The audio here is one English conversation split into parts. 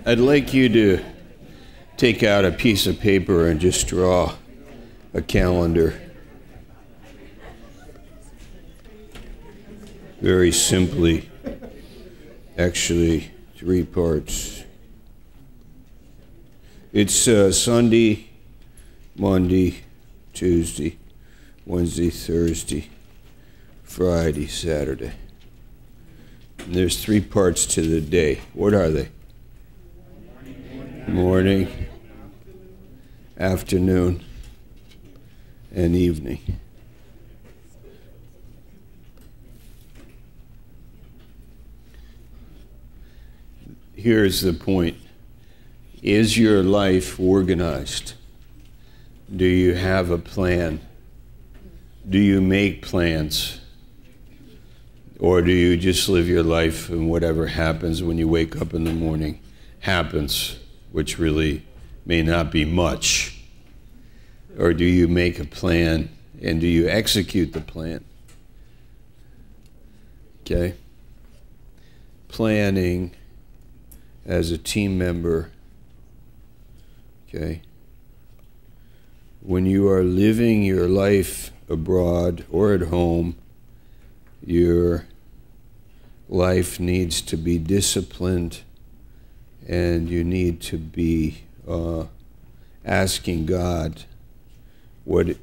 I'd like you to take out a piece of paper and just draw a calendar. Very simply, actually 3 parts. It's Sunday, Monday, Tuesday, Wednesday, Thursday, Friday, Saturday. And there's 3 parts to the day. What are they? Morning, afternoon, and evening. Here's the point. Is your life organized? Do you have a plan? Do you make plans? Or do you just live your life and whatever happens when you wake up in the morning happens, which really may not be much? Or do you make a plan and do you execute the plan? Okay? Planning as a team member, okay? When you are living your life abroad or at home, your life needs to be disciplined and you need to be asking God, what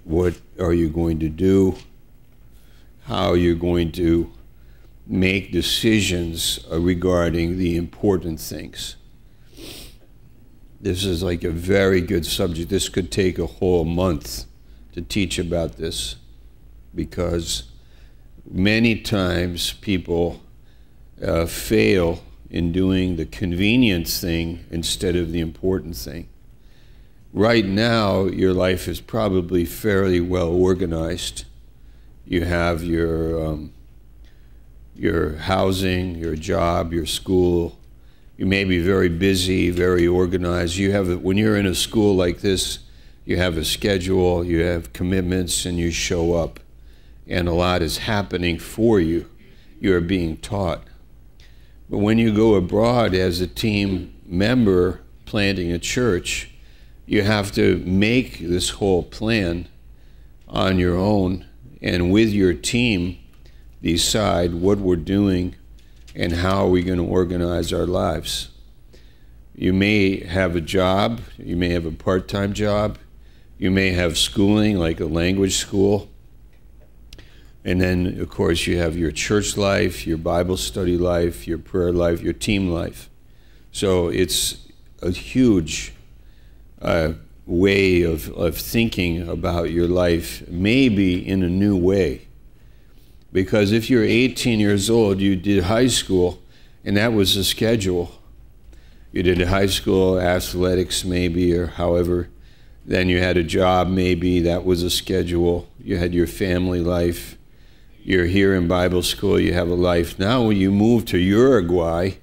are you going to do? How are you going to make decisions regarding the important things? This is like a very good subject. This could take a whole month to teach about this, because many times people fail in doing the convenient thing instead of the important thing. Right now, your life is probably fairly well organized. You have your housing, your job, your school. You may be very busy, very organized. When you're in a school like this, you have a schedule, you have commitments, and you show up. And a lot is happening for you. You are being taught. But when you go abroad as a team member planting a church, you have to make this whole plan on your own and with your team decide what we're doing and how are we going to organize our lives. You may have a job, you may have a part-time job, you may have schooling like a language school, and then of course you have your church life, your Bible study life, your prayer life, your team life. So it's a huge way of thinking about your life, maybe in a new way. Because if you're 18 years old, you did high school, and that was the schedule. You did high school athletics maybe, or however. Then you had a job maybe, that was a schedule. You had your family life. You're here in Bible school, you have a life. Now when you move to Uruguay,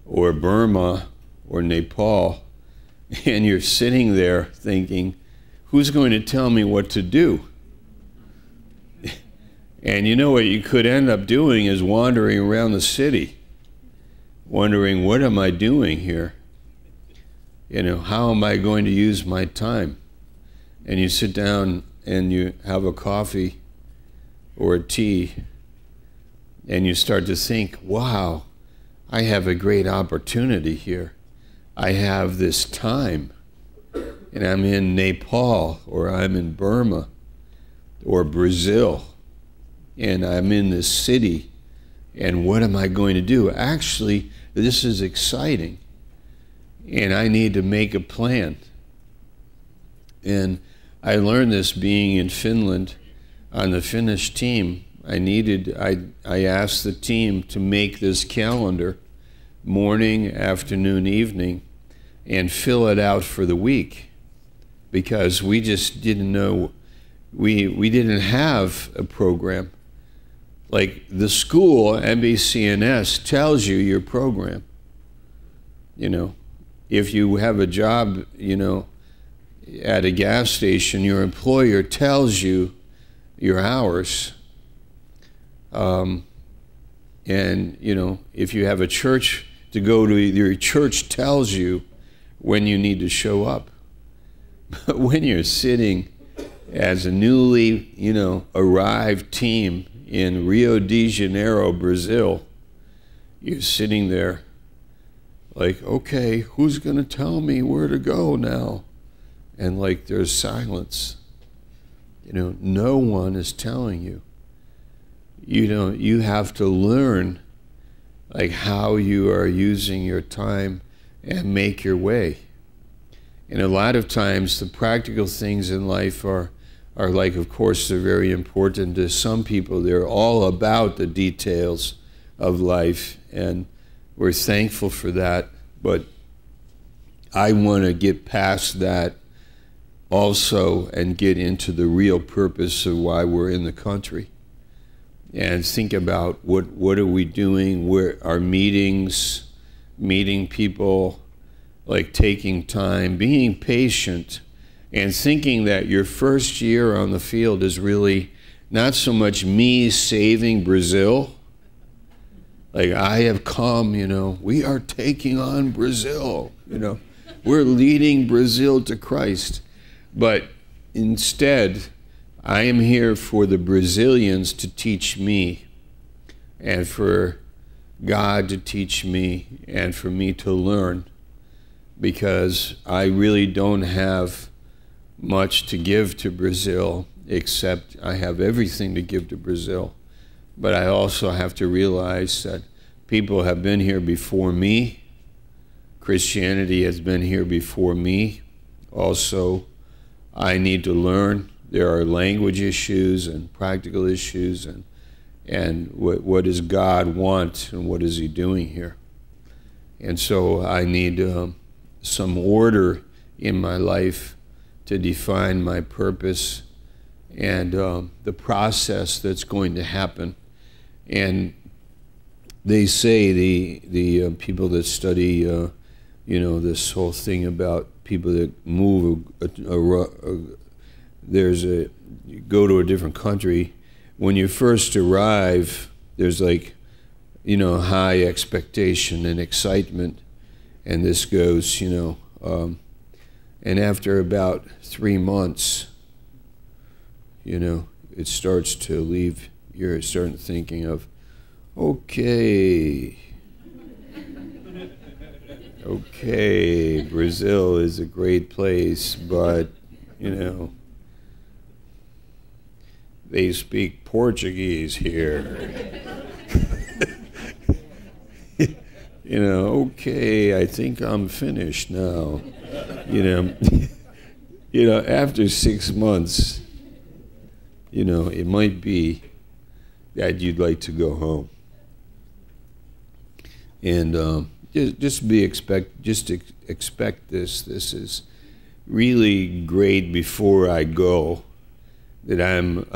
or Burma, or Nepal, and you're sitting there thinking, who's going to tell me what to do? And you know what you could end up doing is wandering around the city, wondering, what am I doing here? You know, how am I going to use my time? And you sit down and you have a coffee or a tea, and you start to think, wow, I have a great opportunity here. I have this time, and I'm in Nepal, or I'm in Burma, or Brazil, and I'm in this city, and what am I going to do? Actually, this is exciting, and I need to make a plan. And I learned this being in Finland on the Finnish team. I asked the team to make this calendar, morning, afternoon, evening, and fill it out for the week, because we just didn't know, we didn't have a program. Like the school, NBCNS, tells you your program. You know, if you have a job, you know, at a gas station, your employer tells you your hours. And, you know, if you have a church to go to, your church tells you when you need to show up. But when you're sitting as a newly, arrived team in Rio de Janeiro, Brazil, you're sitting there like, okay, who's going to tell me where to go now? And like there's silence. No one is telling you. You have to learn like how you are using your time and make your way. And a lot of times the practical things in life are like, of course, they're very important to some people. They're all about the details of life, and we're thankful for that. But I want to get past that also and get into the real purpose of why we're in the country. And think about what are we doing, where our meetings, meeting people, like taking time, being patient, and thinking that your first year on the field is really not so much me saving Brazil. Like, I have come, we are taking on Brazil, we're leading Brazil to Christ. But instead, I am here for the Brazilians to teach me, and for God to teach me, and for me to learn, because I really don't have much to give to Brazil, except I have everything to give to Brazil. But I also have to realize that people have been here before me. Christianity has been here before me. Also, I need to learn. There are language issues and practical issues, and what does God want and what is he doing here? And so I need some order in my life to define my purpose and the process that's going to happen. And they say, the people that study, this whole thing about people that move, you go to a different country, when you first arrive, there's like, high expectation and excitement, and this goes, and after about 3 months, it starts to leave. You're starting thinking of, okay, Brazil is a great place, but, they speak Portuguese here. Okay, I think I'm finished now. After 6 months, it might be that you'd like to go home. And expect this. This is really great before I go, that I'm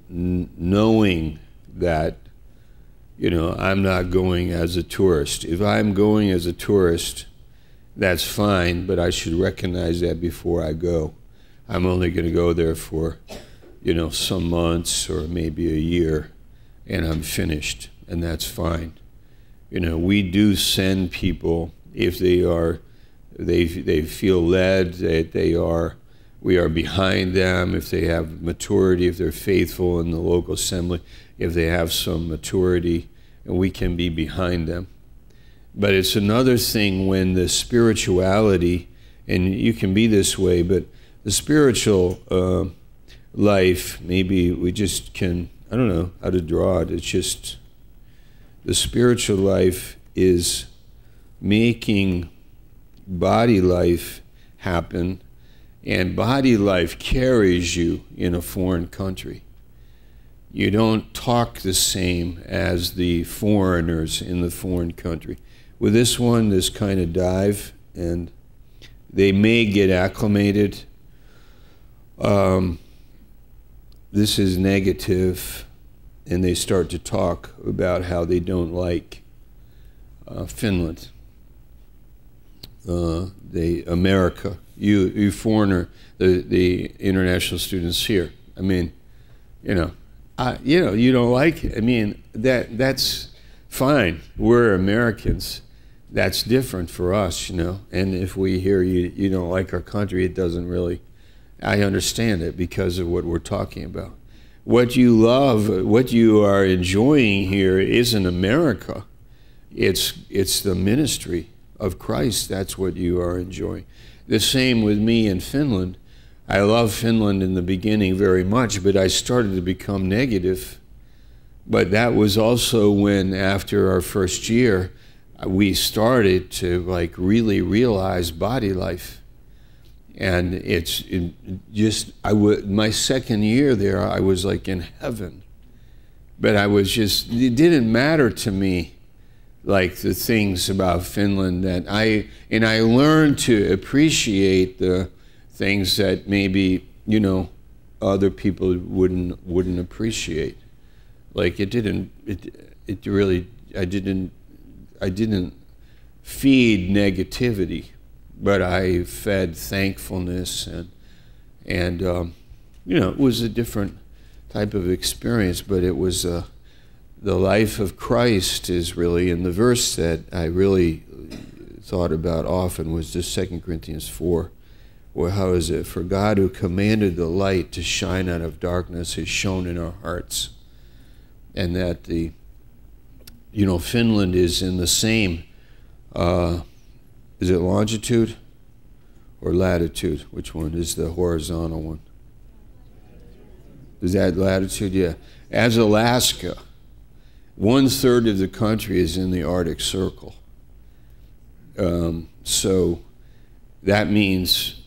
knowing that, I'm not going as a tourist. If I'm going as a tourist, that's fine, but I should recognize that before I go. I'm only going to go there for, some months or maybe a year, and I'm finished, and that's fine. We do send people if they feel led, that we are behind them, if they have maturity, if they're faithful in the local assembly, if they have some maturity, and we can be behind them. But it's another thing when the spirituality, and you can be this way, but the spiritual life, maybe we just can, I don't know how to draw it, it's just, the spiritual life is making body life happen, and body life carries you in a foreign country. You don't talk the same as the foreigners in the foreign country. With this one, this kind of dive, and they may get acclimated. This is negative, and they start to talk about how they don't like Finland, America, you foreigner, the international students here. I mean, you don't like it. I mean, that's fine. We're Americans, that's different for us, you know. And if we hear you don't like our country, it doesn't really, I understand it because of what we're talking about. What you love, what you are enjoying here isn't America. It's the ministry of Christ. That's what you are enjoying. The same with me in Finland. I love Finland in the beginning very much, but I started to become negative. But that was also when, after our first year, we started to like really realize body life. And my second year there, I was like in heaven. But I was just, it didn't matter to me, like the things about Finland that I learned to appreciate the things that maybe, you know, other people wouldn't appreciate. Like I didn't feed negativity, but I fed thankfulness and you know, it was a different type of experience, but it was the life of Christ is really, and the verse that I really thought about often was just 2 Corinthians 4. Well, how is it? For God who commanded the light to shine out of darkness has shone in our hearts. And that you know, Finland is in the same, is it longitude or latitude? Which one is the horizontal one? Is that latitude? Yeah. As Alaska, 1/3 of the country is in the Arctic Circle. So that means,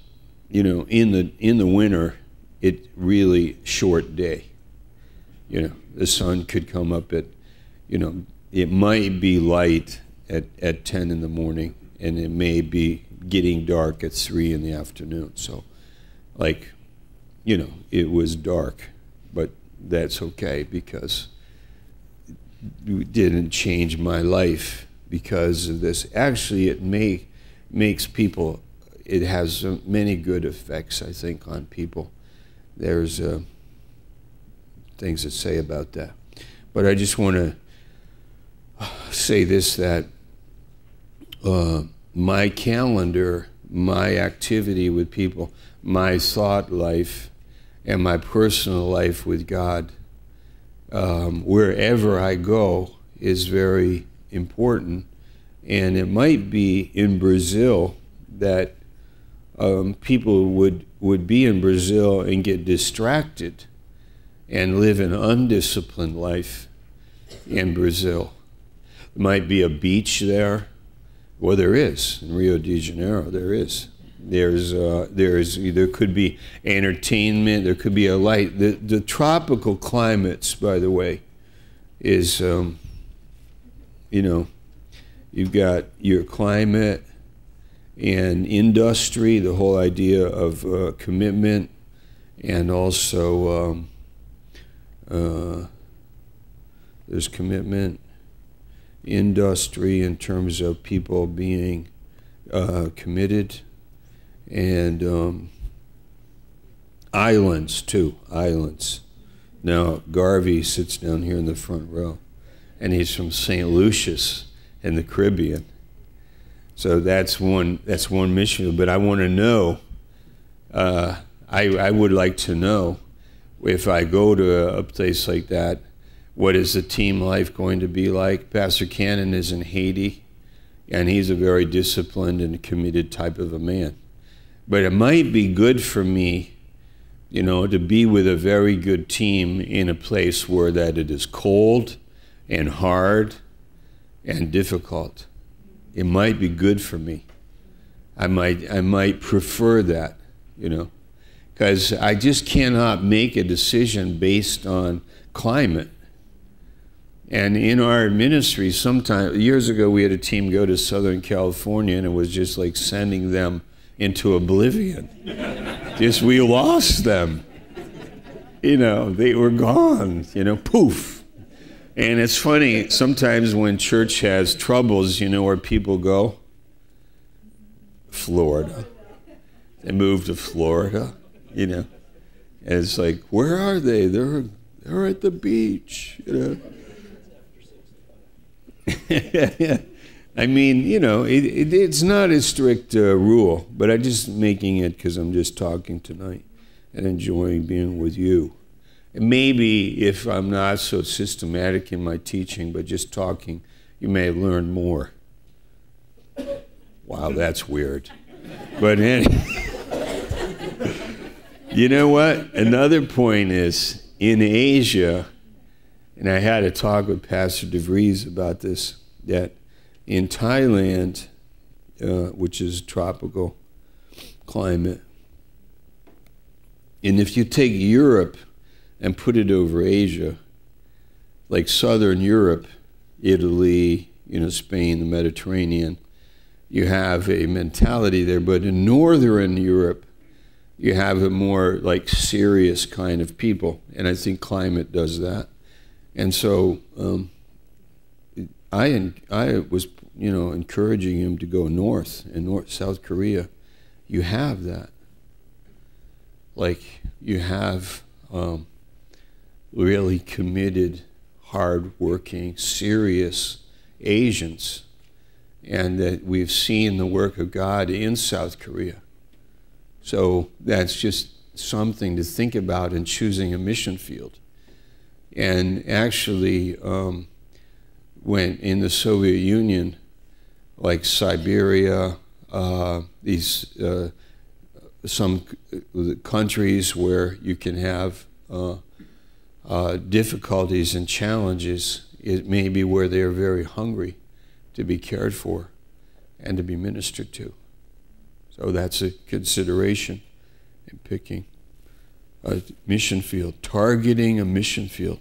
you know, in the winter, it really short day. You know, the sun could come up at, you know, it might be light at 10 in the morning, and it may be getting dark at 3 in the afternoon. So, like, you know, it was dark, but that's okay because it didn't change my life because of this. Actually, it makes people, it has many good effects, I think, on people. There's things to say about that. But I just want to say this, that my calendar, my activity with people, my thought life, and my personal life with God, wherever I go, is very important. And it might be in Brazil that people would be in Brazil and get distracted and live an undisciplined life in Brazil. There might be a beach there. Well, there is. In Rio de Janeiro, there is. There could be entertainment, there could be a light. The tropical climates, by the way, is, you know, you've got your climate and industry, the whole idea of commitment, and also there's commitment, industry in terms of people being committed, and islands too, islands. Now, Garvey sits down here in the front row, and he's from St. Lucius in the Caribbean. So that's one mission. But I want to know, I would like to know, if I go to a place like that, what is the team life going to be like? Pastor Cannon is in Haiti, and he's a very disciplined and committed type of a man. But it might be good for me, you know, to be with a very good team in a place where that it is cold and hard and difficult. It might be good for me. I might prefer that, you know, because I just cannot make a decision based on climate. And in our ministry, years ago, we had a team go to Southern California, and it was just like sending them into oblivion. Just, we lost them. You know, they were gone, you know, poof. And it's funny, sometimes when church has troubles, you know where people go? Florida. They move to Florida, you know. And it's like, where are they? They're at the beach, you know. I mean, you know, it's not a strict rule, but I'm just making it because I'm just talking tonight and enjoying being with you. And maybe if I'm not so systematic in my teaching, but just talking, you may have learned more. Wow, that's weird. But anyway, you know what? Another point is, in Asia, and I had a talk with Pastor DeVries about this, that in Thailand, which is tropical climate, and if you take Europe and put it over Asia, like Southern Europe, Italy, you know, Spain, the Mediterranean, you have a mentality there. But in Northern Europe, you have a more like serious kind of people, and I think climate does that. And so I was, you know, encouraging him to go north. In South Korea, you have that. Like, you have really committed, hard-working, serious Asians, and that we've seen the work of God in South Korea. So that's just something to think about in choosing a mission field. And actually, when in the Soviet Union, like Siberia, some countries where you can have difficulties and challenges, it may be where they are very hungry to be cared for and to be ministered to. So that's a consideration in picking a mission field, targeting a mission field.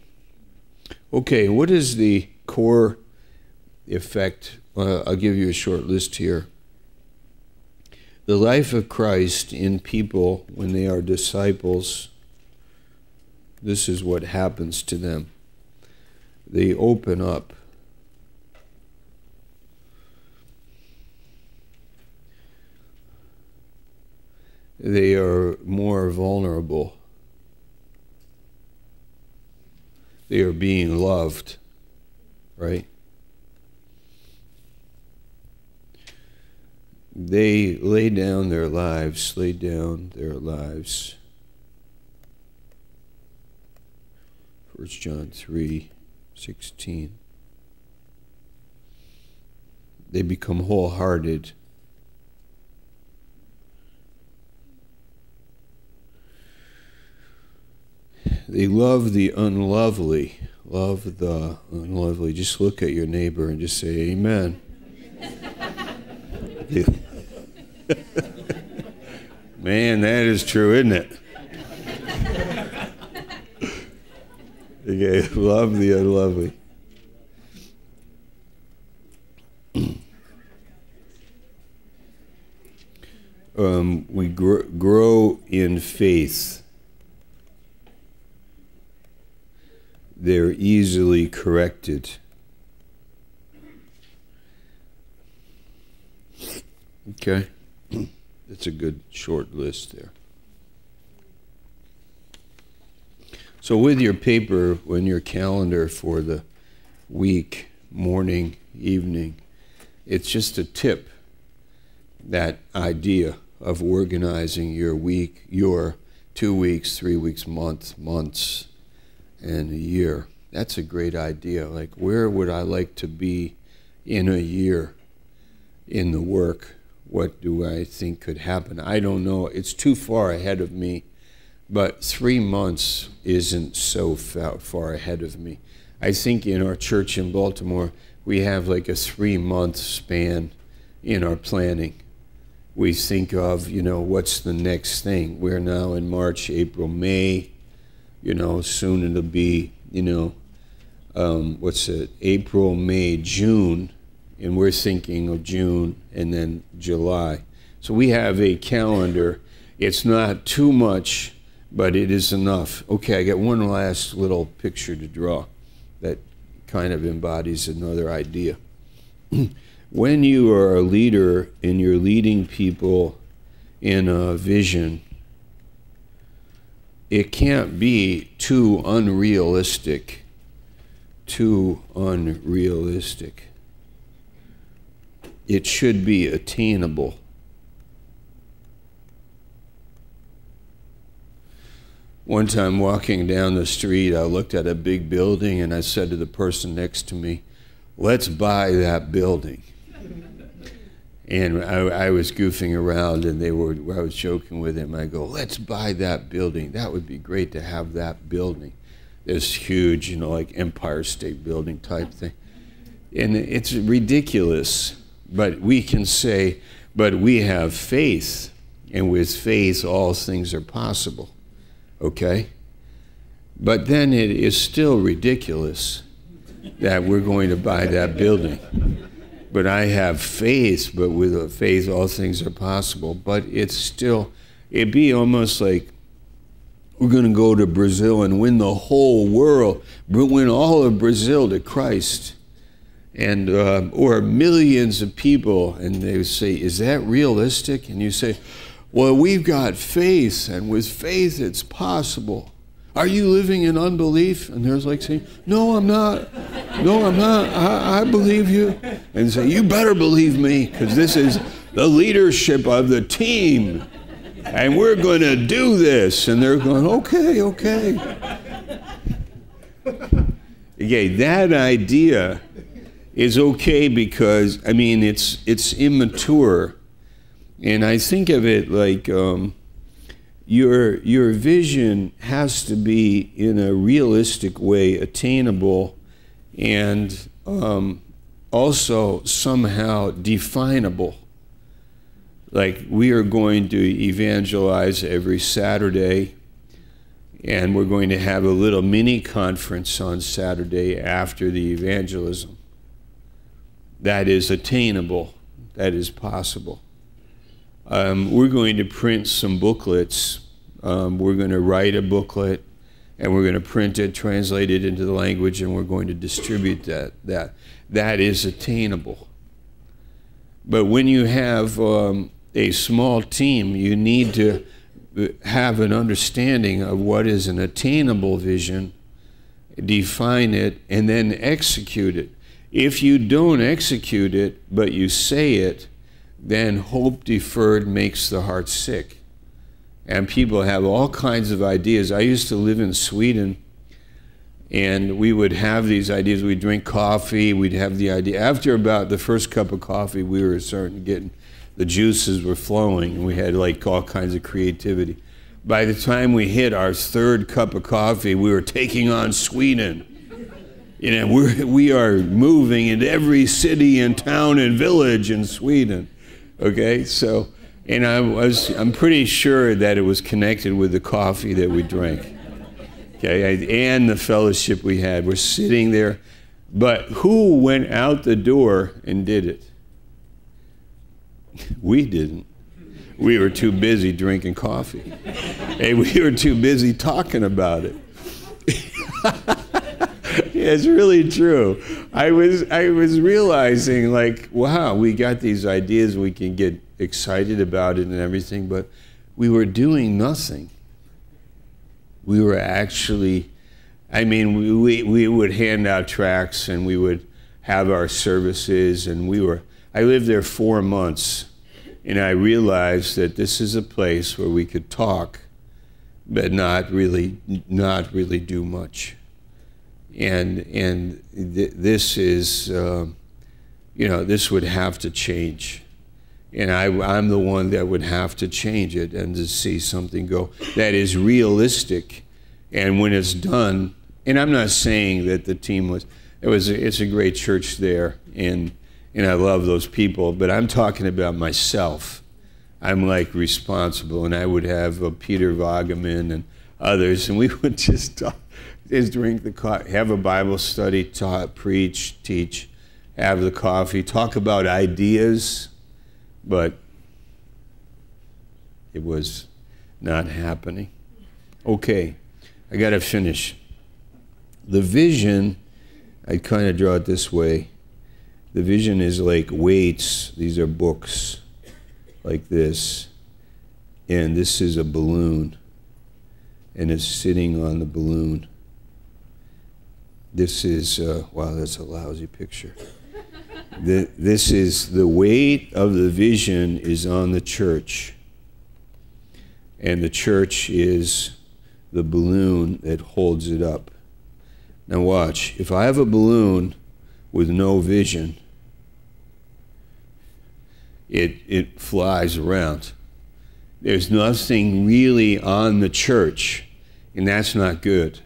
Okay, what is the core effect? I'll give you a short list here. The life of Christ in people when they are disciples, this is what happens to them. They open up. They are more vulnerable. They are being loved, right? They lay down their lives, 1 John 3:16. They become wholehearted. They love the unlovely. Love the unlovely. Just look at your neighbor and just say, amen. Man, that is true, isn't it? Okay, love the unlovely. We grow in faith. They're easily corrected. Okay, that's a good short list there. So with your paper, when your calendar for the week, morning, evening, it's just a tip, that idea of organizing your week, your 2 weeks, 3 weeks, months, and a year. That's a great idea. Like, where would I like to be in a year in the work? What do I think could happen? I don't know. It's too far ahead of me, but 3 months isn't so far ahead of me. I think in our church in Baltimore, we have like a 3-month span in our planning. We think of, you know, what's the next thing? We're now in March, April, May. You know, soon it'll be, you know, April, May, June, and we're thinking of June and then July. So we have a calendar. It's not too much, but it is enough. Okay, I got one last little picture to draw that kind of embodies another idea. When you are a leader and you're leading people in a vision, it can't be too unrealistic. it should be attainable. One time walking down the street, I looked at a big building and I said to the person next to me, "Let's buy that building." And I was goofing around, and I was joking with him. I go, "Let's buy that building. That would be great to have that building." This huge, like Empire State Building type thing. And it's ridiculous, but we can say, but we have faith, and with faith all things are possible. Okay? But then it is still ridiculous that we're going to buy that building. But I have faith, but with faith all things are possible. But it'd be almost like we're going to go to Brazil and win the whole world, win all of Brazil to Christ. And or millions of people, and they would say, "Is that realistic?" And you say, "Well, we've got faith, and with faith it's possible. Are you living in unbelief?" And they're like saying, "No, I'm not. No, I'm not. I believe you." And say, "You better believe me, because this is the leadership of the team, and we're going to do this." And they're going, "Okay, okay." Okay, that idea is okay because, I mean, it's immature. And I think of it like your vision has to be in a realistic way attainable and also somehow definable. Like, we are going to evangelize every Saturday, and we're going to have a little mini conference on Saturday after the evangelism. That is attainable. That is possible. We're going to print some booklets. We're going to write a booklet, and we're going to print it, translate it into the language, and we're going to distribute that. That is attainable. But when you have a small team, you need to have an understanding of what is an attainable vision, define it, and then execute it. If you don't execute it, but you say it, then hope deferred makes the heart sick. And people have all kinds of ideas. I used to live in Sweden, and we would have these ideas. We'd drink coffee. We'd have the idea. After about the first cup of coffee, we were starting to get, the juices were flowing, and we had like all kinds of creativity. By the time we hit our third cup of coffee, we were taking on Sweden. You know, we are moving into every city and town and village in Sweden. Okay, so, and I'm pretty sure that it was connected with the coffee that we drank. Okay, and the fellowship we had. We're sitting there, but who went out the door and did it? We didn't. We were too busy drinking coffee. And we were too busy talking about it. Yeah, it's really true. I was realizing, like, wow, we got these ideas, we can get excited about it and everything, but we were doing nothing. We were actually, I mean, we would hand out tracts, and we would have our services, and I lived there 4 months, and I realized that this is a place where we could talk, but not really do much. And this is, this would have to change. And I'm the one that would have to change it and to see something go that is realistic. And when it's done, and I'm not saying that the team it's a great church there, and I love those people, but I'm talking about myself. I'm like responsible, and I would have Peter Vagaman and others, and we would just talk. Is drink the coffee, have a Bible study, preach, teach, have the coffee, talk about ideas, but it was not happening. Okay, I got to finish. The vision, I kind of draw it this way. The vision is like weights. These are books like this, and this is a balloon, and it's sitting on the balloon. This is, wow, that's a lousy picture. This is the weight of the vision is on the church. And the church is the balloon that holds it up. Now watch, if I have a balloon with no vision, it flies around. There's nothing really on the church, and that's not good.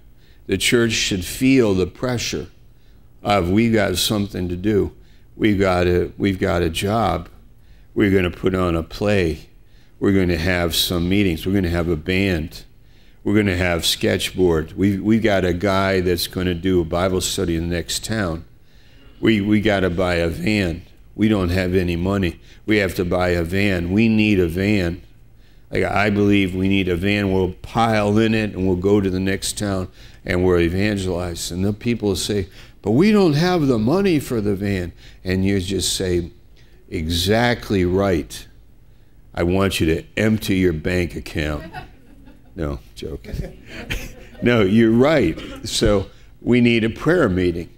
The church should feel the pressure of we've got something to do. We've got a job. We're going to put on a play. We're going to have some meetings. We're going to have a band. We're going to have sketchboard. We've got a guy that's going to do a Bible study in the next town. We got to buy a van. We don't have any money. We have to buy a van. We need a van. Like, I believe we need a van. We'll pile in it and we'll go to the next town and we'll evangelize. And the people will say, but we don't have the money for the van. And you just say, exactly right. I want you to empty your bank account. No, joking. No, you're right. So we need a prayer meeting.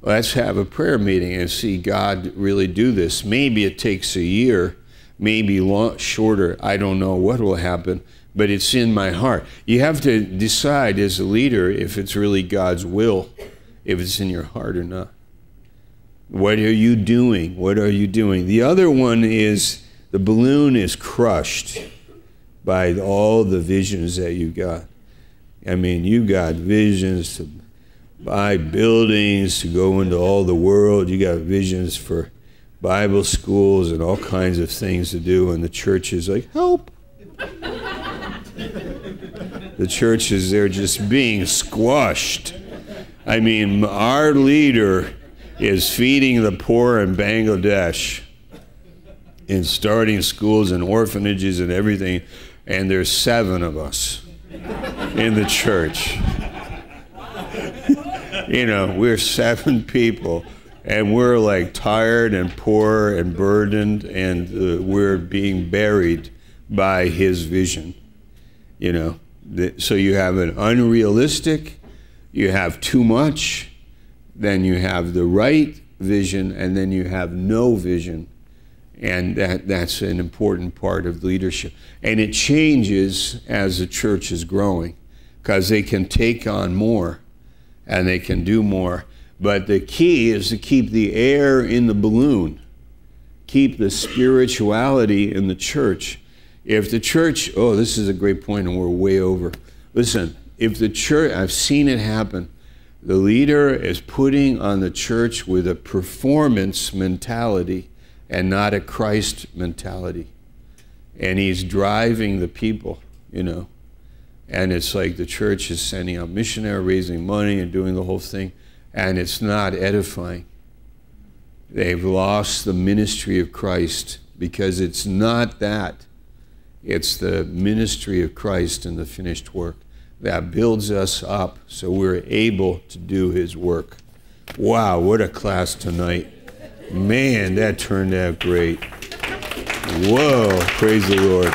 Let's have a prayer meeting and see God really do this. Maybe it takes a year, maybe shorter. I don't know what will happen, but it's in my heart. You have to decide as a leader if it's really God's will, if it's in your heart or not. What are you doing? What are you doing? The other one is the balloon is crushed by all the visions that you got. I mean, you got visions to buy buildings, to go into all the world. You got visions for Bible schools and all kinds of things to do, and the church is like, help. The church is there just being squashed. I mean, our leader is feeding the poor in Bangladesh and starting schools and orphanages and everything, and there's 7 of us in the church. You know, we're 7 people, and we're like tired and poor and burdened, and we're being buried by his vision. You know, so you have an unrealistic, you have too much, then you have the right vision, and then you have no vision. And that's an important part of leadership. And it changes as the church is growing, because they can take on more and they can do more. But the key is to keep the air in the balloon, keep the spirituality in the church. If the church, oh, this is a great point and we're way over. Listen, if the church, I've seen it happen, the leader is putting on the church with a performance mentality and not a Christ mentality. And he's driving the people, you know. And it's like the church is sending out missionaries, raising money and doing the whole thing, and it's not edifying. They've lost the ministry of Christ, because it's not that. It's the ministry of Christ and the finished work that builds us up so we're able to do his work. Wow, what a class tonight. Man, that turned out great. Whoa, praise the Lord.